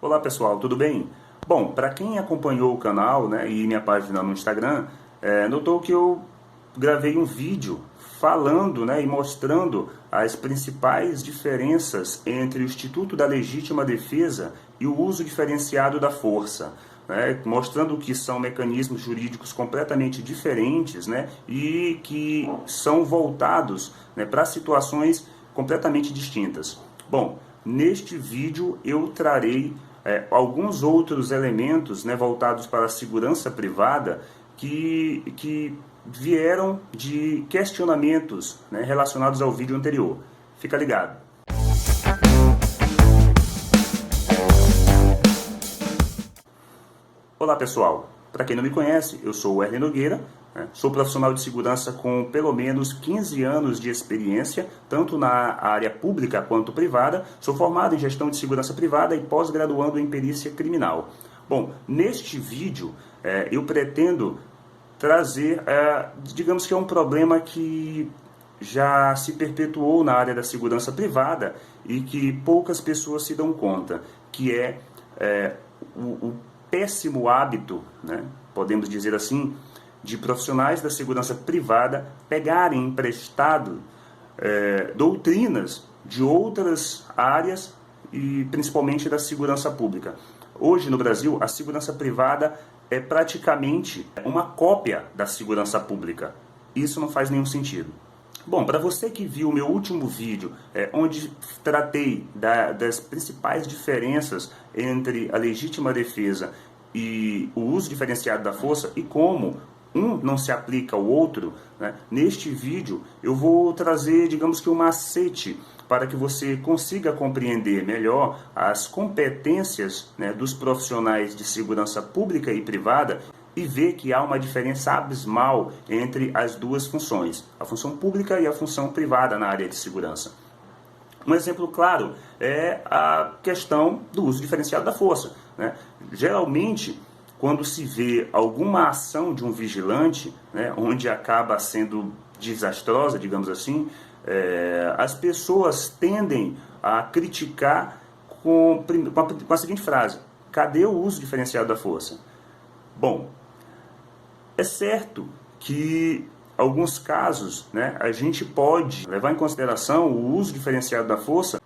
Olá pessoal, tudo bem? Bom, para quem acompanhou o canal, né, e minha página no Instagram, notou que eu gravei um vídeo falando, né, e mostrando as principais diferenças entre o Instituto da Legítima Defesa e o uso diferenciado da força, né, mostrando que são mecanismos jurídicos completamente diferentes, né, e que são voltados, né, para situações completamente distintas. Bom, neste vídeo eu trarei alguns outros elementos, né, voltados para a segurança privada que vieram de questionamentos, né, relacionados ao vídeo anterior. Fica ligado. Olá pessoal, para quem não me conhece, eu sou o Erlen Nogueira, sou profissional de segurança com pelo menos 15 anos de experiência, tanto na área pública quanto privada. Sou formado em gestão de segurança privada e pós-graduando em perícia criminal. Bom, neste vídeo eu pretendo trazer, digamos que é um problema que já se perpetuou na área da segurança privada e que poucas pessoas se dão conta, que é o péssimo hábito, né, podemos dizer assim, de profissionais da segurança privada pegarem emprestado doutrinas de outras áreas e principalmente da segurança pública. Hoje no Brasil, a segurança privada é praticamente uma cópia da segurança pública. Isso não faz nenhum sentido. Bom, para você que viu o meu último vídeo, onde tratei das principais diferenças entre a legítima defesa e o uso diferenciado da força e como um não se aplica ao outro, né? Neste vídeo eu vou trazer, digamos que um macete para que você consiga compreender melhor as competências, né, dos profissionais de segurança pública e privada e ver que há uma diferença abismal entre as duas funções, a função pública e a função privada na área de segurança. Um exemplo claro é a questão do uso diferenciado da força, né? Geralmente, quando se vê alguma ação de um vigilante, né, onde acaba sendo desastrosa, digamos assim, as pessoas tendem a criticar com a seguinte frase: cadê o uso diferenciado da força? Bom, é certo que alguns casos, né, a gente pode levar em consideração o uso diferenciado da força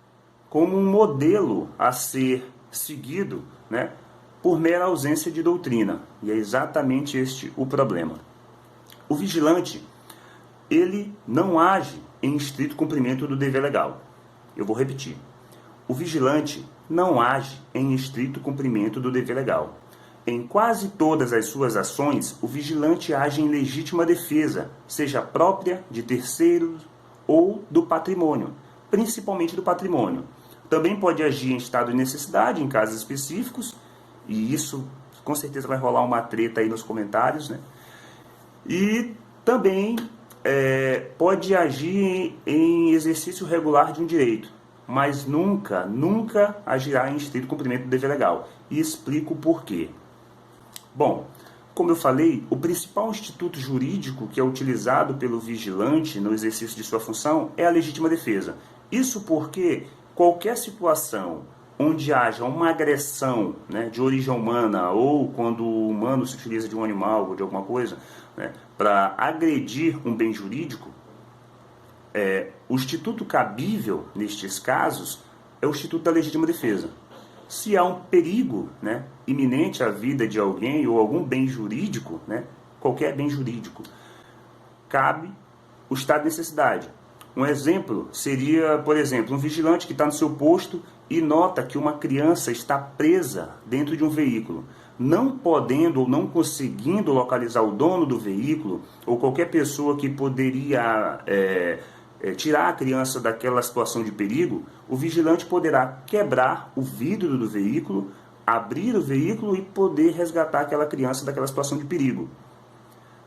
como um modelo a ser seguido, né, por mera ausência de doutrina. E é exatamente este o problema. O vigilante, ele não age em estrito cumprimento do dever legal. Eu vou repetir. O vigilante não age em estrito cumprimento do dever legal. Em quase todas as suas ações, o vigilante age em legítima defesa, seja própria, de terceiros ou do patrimônio, principalmente do patrimônio. Também pode agir em estado de necessidade, em casos específicos, e isso com certeza vai rolar uma treta aí nos comentários, né? E também pode agir em exercício regular de um direito, mas nunca agirá em estrito cumprimento do dever legal. E explico o porquê. Bom, como eu falei, o principal instituto jurídico que é utilizado pelo vigilante no exercício de sua função é a legítima defesa. Isso porque qualquer situação onde haja uma agressão, né, de origem humana, ou quando o humano se utiliza de um animal ou de alguma coisa, né, para agredir um bem jurídico, o instituto cabível nestes casos é o instituto da legítima defesa. Se há um perigo, né, iminente à vida de alguém ou algum bem jurídico, né, qualquer bem jurídico, cabe o estado de necessidade. Um exemplo seria, por exemplo, um vigilante que está no seu posto e nota que uma criança está presa dentro de um veículo. Não podendo ou não conseguindo localizar o dono do veículo ou qualquer pessoa que poderia tirar a criança daquela situação de perigo, o vigilante poderá quebrar o vidro do veículo, abrir o veículo e poder resgatar aquela criança daquela situação de perigo.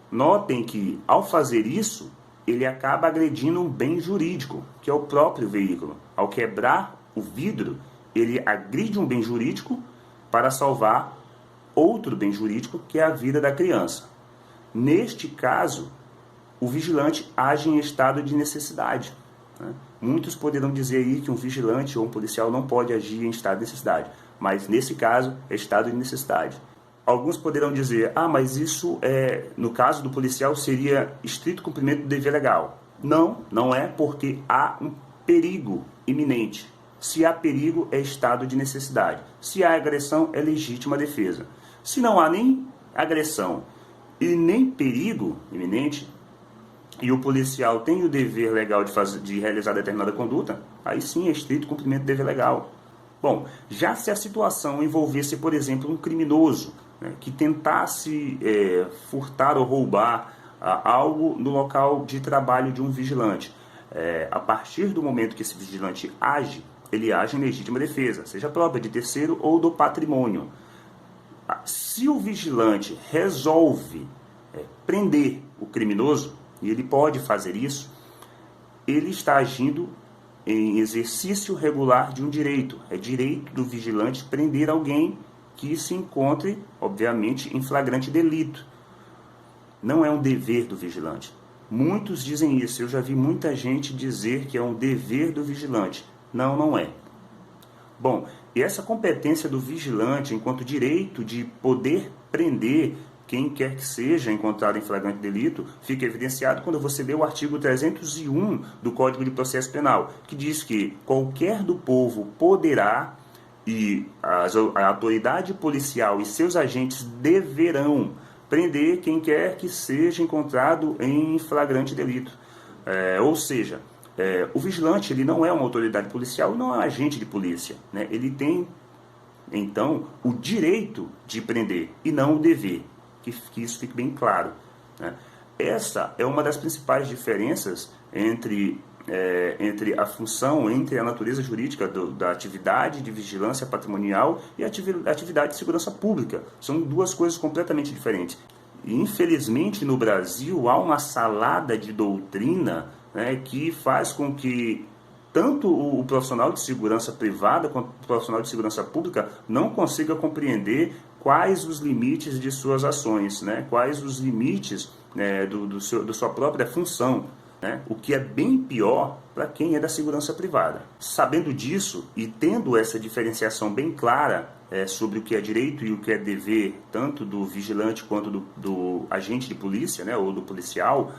Notem que, ao fazer isso, ele acaba agredindo um bem jurídico, que é o próprio veículo. Ao quebrar o vidro, ele agride um bem jurídico para salvar outro bem jurídico, que é a vida da criança. Neste caso, o vigilante age em estado de necessidade, né? Muitos poderão dizer aí que um vigilante ou um policial não pode agir em estado de necessidade, mas nesse caso é estado de necessidade. Alguns poderão dizer, mas isso no caso do policial seria estrito cumprimento do dever legal. Não, não é, porque há um perigo iminente. Se há perigo, é estado de necessidade. Se há agressão, é legítima defesa. Se não há nem agressão e nem perigo iminente, e o policial tem o dever legal de realizar determinada conduta, aí sim é estrito cumprimento do dever legal. Bom, já se a situação envolvesse, por exemplo, um criminoso, né, que tentasse furtar ou roubar algo no local de trabalho de um vigilante, a partir do momento que esse vigilante age, ele age em legítima defesa, seja própria de terceiro ou do patrimônio. Se o vigilante resolve prender o criminoso, e ele pode fazer isso, ele está agindo em exercício regular de um direito. É direito do vigilante prender alguém que se encontre, obviamente, em flagrante delito. Não é um dever do vigilante. Muitos dizem isso. Eu já vi muita gente dizer que é um dever do vigilante. Não, não é. Bom, e essa competência do vigilante, enquanto direito de poder prender quem quer que seja encontrado em flagrante delito, fica evidenciado quando você lê o artigo 301 do Código de Processo Penal, que diz que qualquer do povo poderá, e a autoridade policial e seus agentes deverão prender quem quer que seja encontrado em flagrante delito. Ou seja, o vigilante ele não é uma autoridade policial, não é um agente de polícia, né? Ele tem, então, o direito de prender e não o dever. Que isso fique bem claro, né? Essa é uma das principais diferenças entre a função, entre a natureza jurídica da atividade de vigilância patrimonial e a atividade de segurança pública. São duas coisas completamente diferentes. E, infelizmente, no Brasil, há uma salada de doutrina, né, que faz com que tanto o profissional de segurança privada quanto o profissional de segurança pública não consiga compreender quais os limites de suas ações, né? Quais os limites da sua própria função, né? O que é bem pior para quem é da segurança privada. Sabendo disso e tendo essa diferenciação bem clara sobre o que é direito e o que é dever, tanto do vigilante quanto do agente de polícia, né? Ou do policial,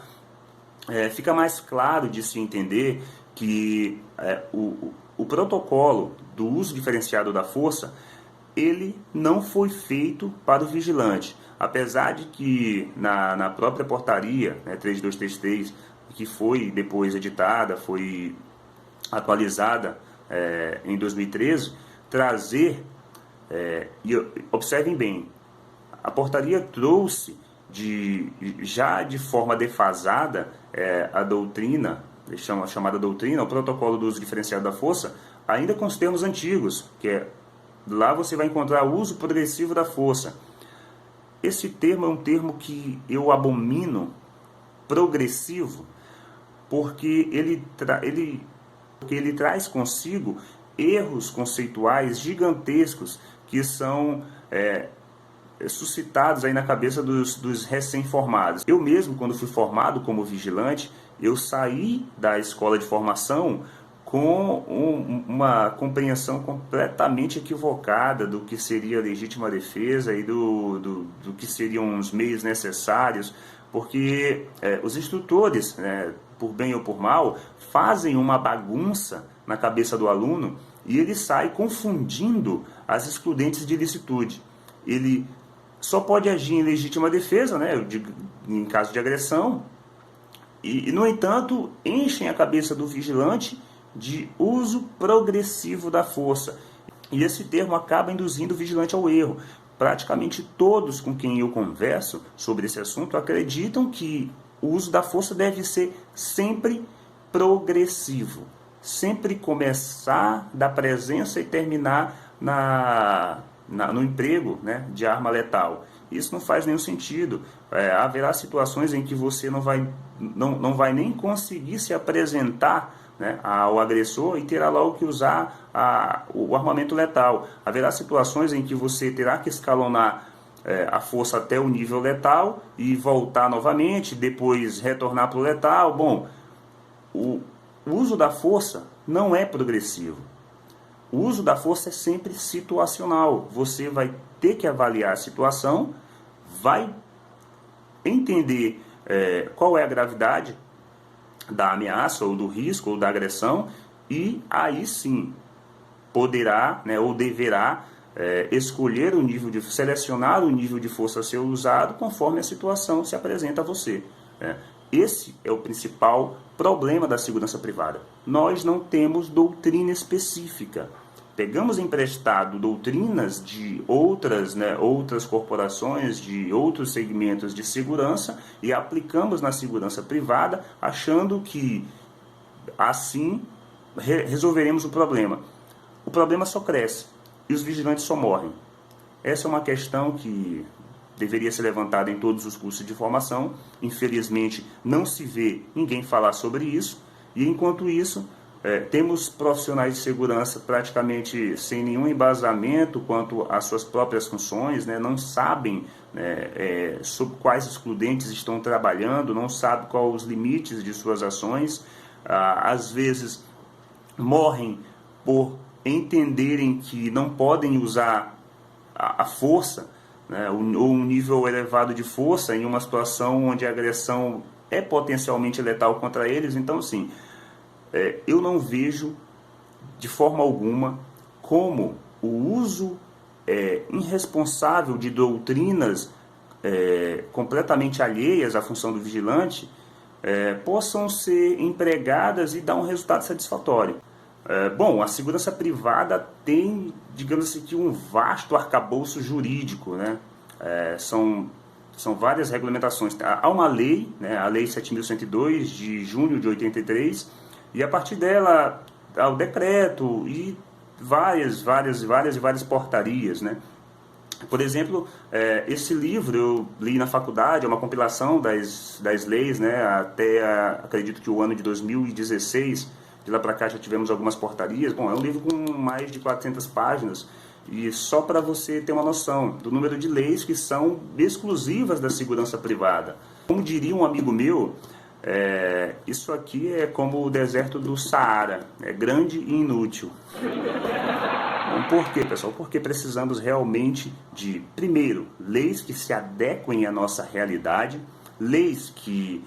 fica mais claro de se entender que o protocolo do uso diferenciado da força, ele não foi feito para o vigilante. Apesar de que na própria portaria, né, 3233, que foi depois editada, foi atualizada em 2013, trazer, e observem bem, a portaria trouxe já de forma defasada a doutrina, chamada doutrina, o protocolo do uso diferenciado da força, ainda com os termos antigos, que lá você vai encontrar o uso progressivo da força. Esse termo é um termo que eu abomino, progressivo, porque ele traz consigo erros conceituais gigantescos que são suscitados aí na cabeça dos recém-formados. Eu mesmo, quando fui formado como vigilante, eu saí da escola de formação com uma compreensão completamente equivocada do que seria legítima defesa e do que seriam os meios necessários, porque os instrutores, né, por bem ou por mal, fazem uma bagunça na cabeça do aluno e ele sai confundindo as excludentes de ilicitude. Ele só pode agir em legítima defesa, né, em caso de agressão, e, no entanto, enchem a cabeça do vigilante de uso progressivo da força. E esse termo acaba induzindo o vigilante ao erro. Praticamente todos com quem eu converso sobre esse assunto acreditam que o uso da força deve ser sempre progressivo. Sempre começar da presença e terminar no emprego, né, de arma letal. Isso não faz nenhum sentido. Haverá situações em que você não vai nem conseguir se apresentar, né, ao agressor e terá logo que usar o armamento letal. Haverá situações em que você terá que escalonar a força até o nível letal e voltar novamente, depois retornar para o letal. Bom, o o uso da força não é progressivo. O uso da força é sempre situacional. Você vai ter que avaliar a situação, vai entender qual é a gravidade da ameaça, ou do risco, ou da agressão, e aí sim poderá, ou deverá escolher o nível de, selecionar o nível de força a ser usado conforme a situação se apresenta a você. Esse é o principal problema da segurança privada. Nós não temos doutrina específica. Pegamos emprestado doutrinas de outras corporações, de outros segmentos de segurança e aplicamos na segurança privada, achando que assim resolveremos o problema. O problema só cresce e os vigilantes só morrem. Essa é uma questão que deveria ser levantada em todos os cursos de formação. Infelizmente, não se vê ninguém falar sobre isso. E, enquanto isso, temos profissionais de segurança praticamente sem nenhum embasamento quanto às suas próprias funções, não sabem sobre quais excludentes estão trabalhando, não sabem quais os limites de suas ações. Às vezes, morrem por entenderem que não podem usar a força, ou um nível elevado de força em uma situação onde a agressão é potencialmente letal contra eles. Então, sim, eu não vejo de forma alguma como o uso irresponsável de doutrinas completamente alheias à função do vigilante possam ser empregadas e dar um resultado satisfatório. Bom, a segurança privada tem, digamos assim, que um vasto arcabouço jurídico, são várias regulamentações. Há uma lei, a Lei 7.102, de junho de 83, e a partir dela há o decreto e várias portarias, Por exemplo, esse livro eu li na faculdade, é uma compilação das leis, até acredito que o ano de 2016. De lá para cá já tivemos algumas portarias. Bom, é um livro com mais de 400 páginas. E só para você ter uma noção do número de leis que são exclusivas da segurança privada. Como diria um amigo meu, isso aqui é como o deserto do Saara. É grande e inútil. Por quê, pessoal? Porque precisamos realmente de, primeiro, leis que se adequem à nossa realidade, leis que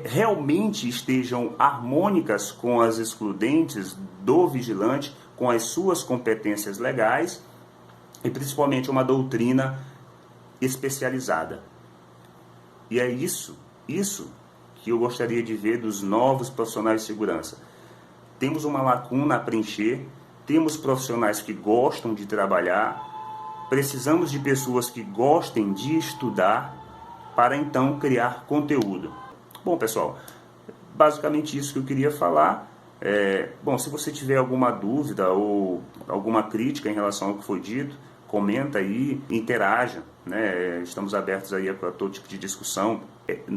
realmente estejam harmônicas com as excludentes do vigilante, com as suas competências legais e principalmente uma doutrina especializada. E é isso que eu gostaria de ver dos novos profissionais de segurança. Temos uma lacuna a preencher, temos profissionais que gostam de trabalhar, precisamos de pessoas que gostem de estudar, para então criar conteúdo. Bom, pessoal, basicamente isso que eu queria falar. Bom, se você tiver alguma dúvida ou alguma crítica em relação ao que foi dito, comenta aí, interaja, estamos abertos aí a todo tipo de discussão.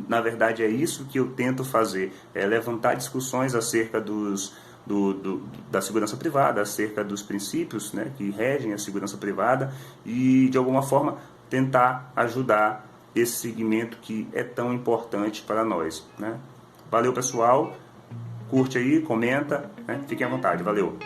Na verdade, é isso que eu tento fazer, levantar discussões acerca da segurança privada, acerca dos princípios que regem a segurança privada e, de alguma forma, tentar ajudar esse segmento que é tão importante para nós. Valeu, pessoal. Curte aí, comenta, fiquem à vontade. Valeu.